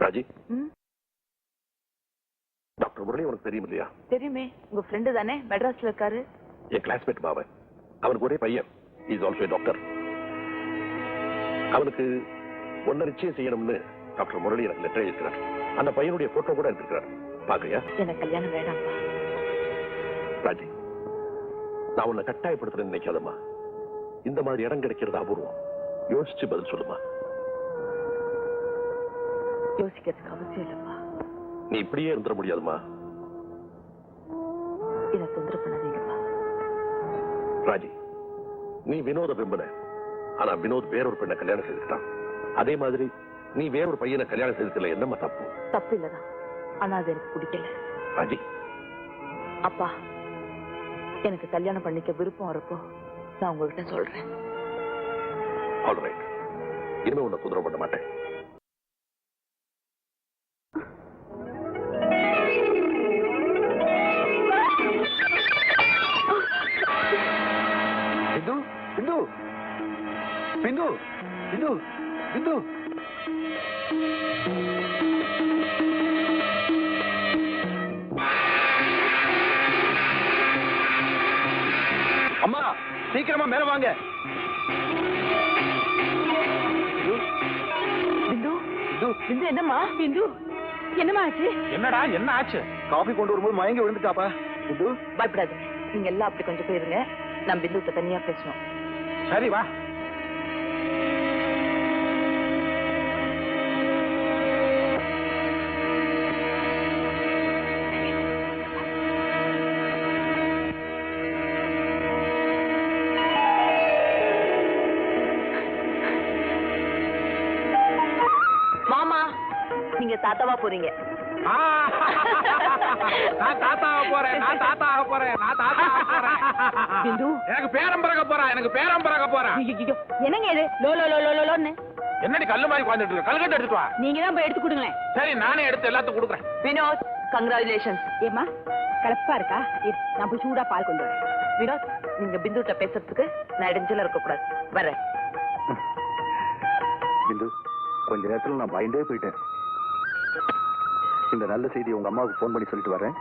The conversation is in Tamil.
ராஜி, டாக்டர் முரளி உனக்கு தெரியும் இல்லையா? தெரியுமே, உங்க ஃப்ரெண்டு தானே, மெட்ராஸ்ல இருக்காரு. என் கிளாஸ்மேட் பாவன். அவனுக்கு ஒரே பையன், இஸ் ஆல்சோ டாக்டர். அவனுக்கு ஒன்ன நிச்சயம் செய்யணும்னு டாக்டர் முரளி எனக்கு லெட்டர் எழுதிக்கிறார். அந்த பையனுடைய போட்டோ கூட எடுத்துக்கிறார். பாக்கறியா? எனக்கு கல்யாணம் வேண்டாம் ராஜி. நான் உன்னை கட்டாயப்படுத்துறேன்னு நினைக்காதம்மா. இந்த மாதிரி இடம் கிடைக்கிறது அபூர்வம். யோசிச்சு பதில் சொல்லுமா. யோசிக்கிறதுக்கு அவசியம் இல்லப்பா. நீ இப்படியே இருந்துட முடியாதுமா. இதை தொந்தரவு பண்ணாதீங்கப்பா. ராஜி, நீ வினோத விரும்பின. ஆனா வினோத் வேறொரு பெண்ணை கல்யாணம் செய்துட்டான். அதே மாதிரி நீ வேறொரு பையனை கல்யாணம் செய்ததுல என்னமா தப்பு? தப்பு இல்லதான், ஆனா அது எனக்கு பிடிக்கல. ராஜி, அப்பா எனக்கு கல்யாணம் பண்ணிக்க விருப்பம் வரப்போ நான் உங்ககிட்ட சொல்றேன். ஆல்ரைட், இனிமே உன்னை தொந்தரவு பண்ண மாட்டேன். பிந்து பிந்து பிந்து பிந்து அம்மா, சீக்கிரமா மேல வாங்க. பிந்து பிந்து என்னம்மா? பிந்து என்னம்மா ஆச்சு? என்னடா என்ன ஆச்சு? காபி கொண்டு வரும்போது மயங்கி விழுந்துட்டாப்பா. பிந்து பயப்படாது, நீங்க எல்லாம் அப்படி கொஞ்சம் போயிருங்க. நான் பிந்துட்ட தனியா பேசணும். சரி வா. மாமா, நீங்க தாத்தாவா போறீங்க. நான் தாத்தாக போறேன். பிந்து எனக்கு பேரம் பிறக்க போறேன். என்னங்க இது லோ லோ லோ லோ லோன்னு? என்னடி கல்லு மாதிரி உட்கார்ந்துட்டு இருக்க? கல்கட்டு எடுத்துட்டு வா. நீங்க தான் போய் எடுத்து கொடுங்களேன். சரி, நானே எடுத்து எல்லாத்துக்கும் கொடுக்குறேன். வினோத், கங்க்ராச்சுலேஷன்ஸ். ஏமா கலப்பா இருக்கா? நான் போய் சூடா பால் கொண்டு வரேன். வினோத், நீங்க பிந்துட்ட பேசுறதுக்கு நான் இடைஞ்சல இருக்க கூடாது. வரேன். பிந்து, கொஞ்ச நேரத்துல நான் பயந்தே போயிட்டேன். இந்த நல்ல செய்தி உங்க அம்மாவுக்கு போன் பண்ணி சொல்லிட்டு வரேன்.